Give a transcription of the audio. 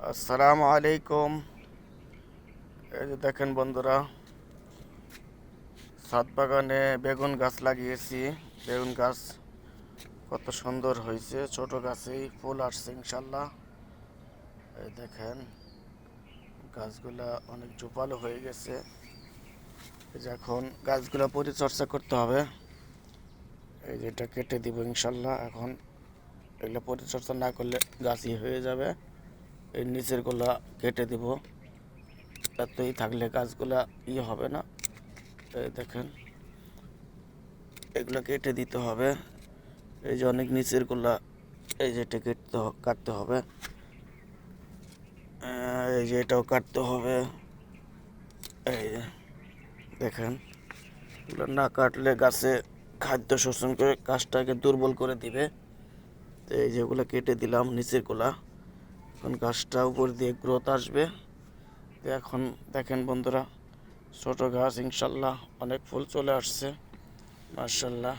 আসসালামু আলাইকুম। এই যে দেখেন বন্ধুরা, ছাদ বাগানে বেগুন গাছ লাগিয়েছি। বেগুন গাছ কত সুন্দর হয়েছে, ছোট গাছেই ফুল আসছে ইনশাল্লাহ। এই দেখেন গাছগুলা অনেক জোপালো হয়ে গেছে। এই যে এখন গাছগুলা পরিচর্যা করতে হবে। এই যে এটা কেটে দিব ইনশাল্লাহ। এখন এগুলো পরিচর্যা না করলে গাছই হয়ে যাবে। এই নিচের গুলা কেটে দিব, এতই থাকলে গাছগুলা হবে না। এই দেখেন এগুলো কেটে দিতে হবে। এই যে অনেক নিচের গুলা, এই যে এটা কাটতে হবে। এই যে এটাও কাটতে হবে। এই যে দেখেন, এগুলো না কাটলে গাছে খাদ্য শোষণ করে গাছটাকে দুর্বল করে দিবে। তো এই যেগুলো কেটে দিলাম নিচের গুলা, এখন গাছটা উপর দিয়ে গ্রোথ আসবে। তো এখন দেখেন বন্ধুরা, ছোট গাছ ইনশাল্লাহ অনেক ফুল চলে আসছে, মাশাল্লাহ।